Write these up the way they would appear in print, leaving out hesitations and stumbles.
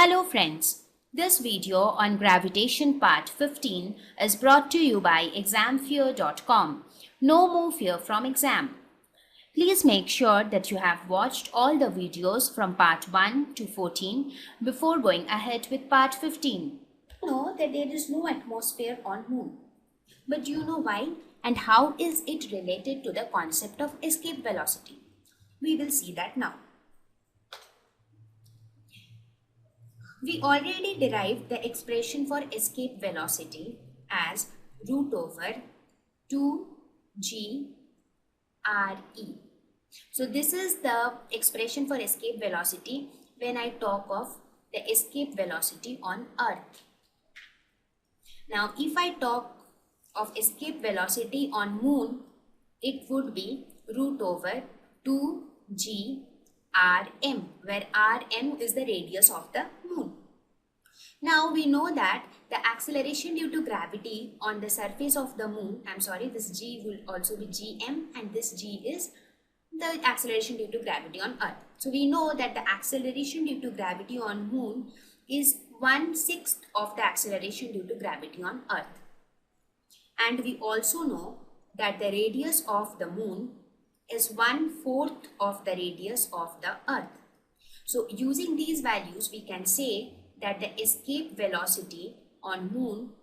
Hello friends, this video on gravitation part 15 is brought to you by examfear.com. No more fear from exam. Please make sure that you have watched all the videos from part 1 to 14 before going ahead with part 15. You know that there is no atmosphere on moon. But do you know why and how is it related to the concept of escape velocity? We will see that now. We already derived the expression for escape velocity as root over 2g RE. So this is the expression for escape velocity when I talk of the escape velocity on Earth. Now if I talk of escape velocity on Moon, it would be root over 2g Rm, where Rm is the radius of the Moon. Now we know that the acceleration due to gravity on the surface of the Moon, this g will also be gm and this g is the acceleration due to gravity on Earth. So we know that the acceleration due to gravity on Moon is 1/6 of the acceleration due to gravity on Earth. And we also know that the radius of the Moon is 1/4 of the radius of the Earth. So using these values, we can say that the escape velocity on Moon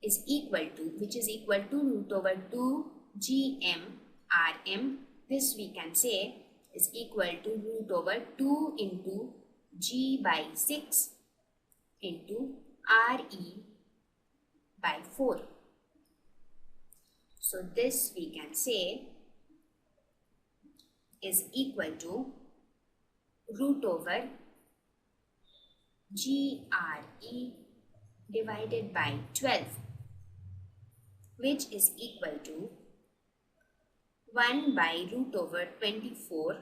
is equal to, which is equal to root over 2 gm Rm. This we can say is equal to root over 2 into g by 6 into Re by 4. So this we can say is equal to root over GRE divided by 12, which is equal to 1 by root over 24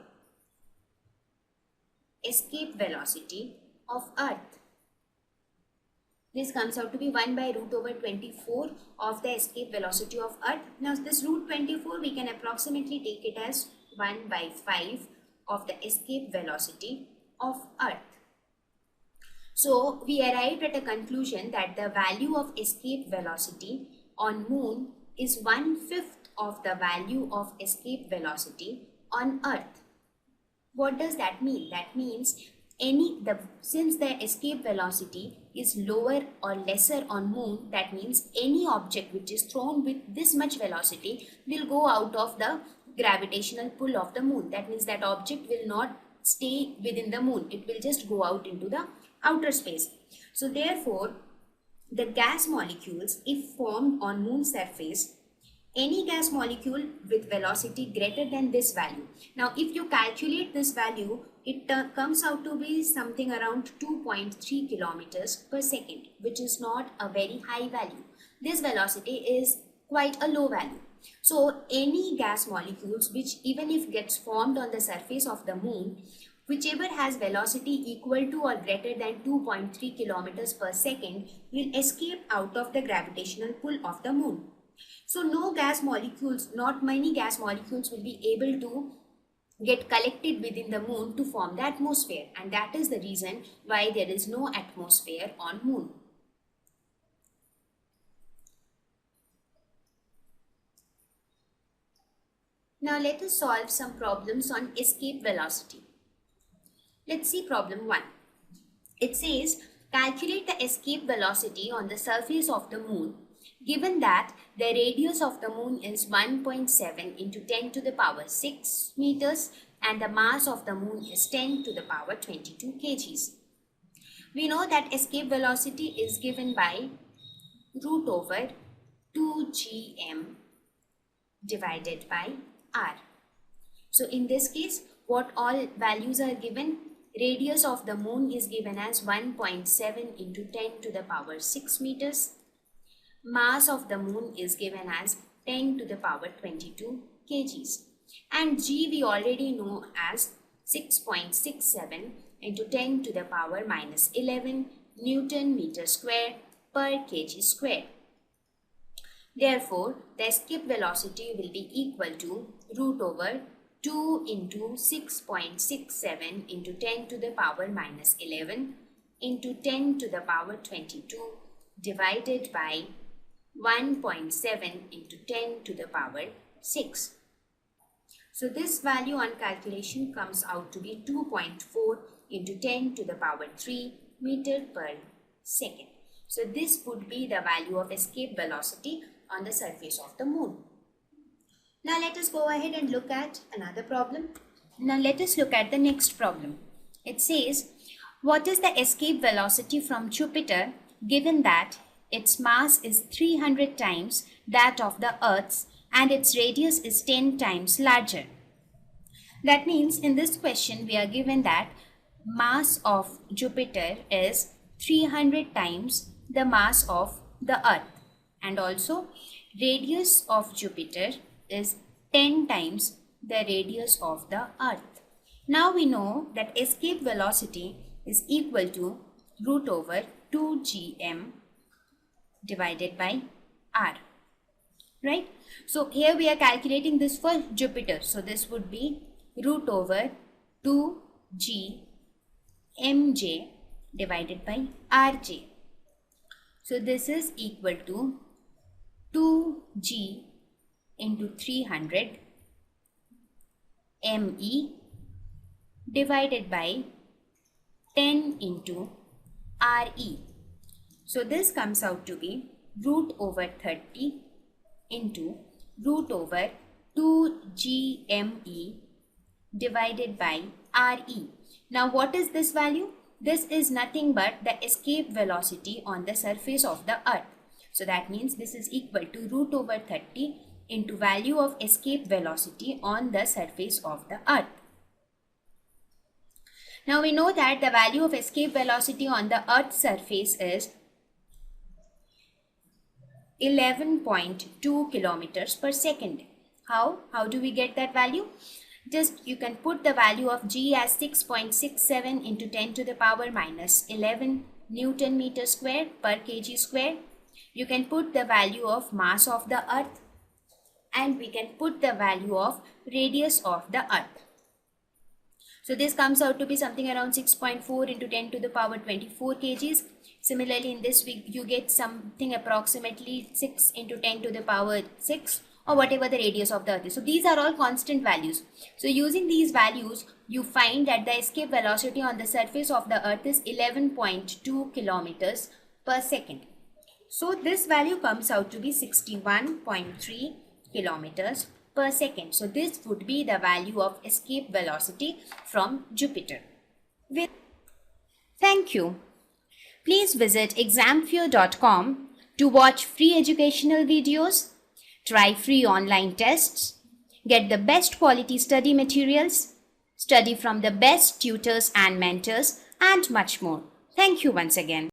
escape velocity of Earth. This comes out to be 1 by root over 24 of the escape velocity of Earth. Now this root 24 we can approximately take it as 1 by 5 of the escape velocity of Earth. So we arrived at a conclusion that the value of escape velocity on Moon is 1/5 of the value of escape velocity on Earth. What does that mean? That means since the escape velocity is lower or lesser on Moon, that means any object which is thrown with this much velocity will go out of the gravitational pull of the Moon. That means that object will not stay within the Moon. It will just go out into the outer space. So therefore, the gas molecules, if formed on Moon surface, any gas molecule with velocity greater than this value. Now if you calculate this value, it comes out to be something around 2.3 kilometers per second, which is not a very high value. This velocity is quite a low value. So any gas molecules which even if gets formed on the surface of the Moon, whichever has velocity equal to or greater than 2.3 kilometers per second will escape out of the gravitational pull of the Moon. So not many gas molecules will be able to get collected within the Moon to form the atmosphere, and that is the reason why there is no atmosphere on Moon. Now let us solve some problems on escape velocity. Let's see problem 1. It says calculate the escape velocity on the surface of the Moon given that the radius of the Moon is 1.7 into 10 to the power 6 meters and the mass of the Moon is 10 to the power 22 kgs. We know that escape velocity is given by root over 2gm divided by r. So in this case, what all values are given? Radius of the Moon is given as 1.7 into 10 to the power 6 meters. Mass of the Moon is given as 10 to the power 22 kgs. And g we already know as 6.67 into 10 to the power minus 11 Newton meter square per kg square. Therefore, the escape velocity will be equal to root over 2 into 6.67 into 10 to the power minus 11 into 10 to the power 22 divided by 1.7 into 10 to the power 6. So this value on calculation comes out to be 2.4 into 10 to the power 3 meter per second. So this would be the value of escape velocity on the surface of the moon. Now let us go ahead and look at another problem. Now let us look at the next problem. It says, what is the escape velocity from Jupiter given that its mass is 300 times that of the Earth's and its radius is 10 times larger? That means in this question we are given that mass of Jupiter is 300 times the mass of the Earth, and also radius of Jupiter is 10 times the radius of the Earth. Now we know that escape velocity is equal to root over 2gm divided by r, right? So here we are calculating this for Jupiter. So this would be root over 2g mj divided by rj. So this is equal to 2g into 300 me divided by 10 into re. So this comes out to be root over 30 into root over 2gme divided by re. Now what is this value? This is nothing but the escape velocity on the surface of the Earth. So that means this is equal to root over 30 into value of escape velocity on the surface of the Earth. Now we know that the value of escape velocity on the Earth's surface is 11.2 kilometers per second. How do we get that value? Just you can put the value of g as 6.67 into 10 to the power minus 11 Newton meter square per kg square. You can put the value of mass of the Earth, and we can put the value of radius of the Earth. So this comes out to be something around 6.4 into 10 to the power 24 kgs. Similarly, in this you get something approximately 6 into 10 to the power 6, or whatever the radius of the Earth is. So these are all constant values. So using these values, you find that the escape velocity on the surface of the Earth is 11.2 kilometers per second. So this value comes out to be 61.3 kilometers per second. So this would be the value of escape velocity from Jupiter. Thank you. Please visit examfear.com to watch free educational videos, try free online tests, get the best quality study materials, study from the best tutors and mentors, and much more. Thank you once again.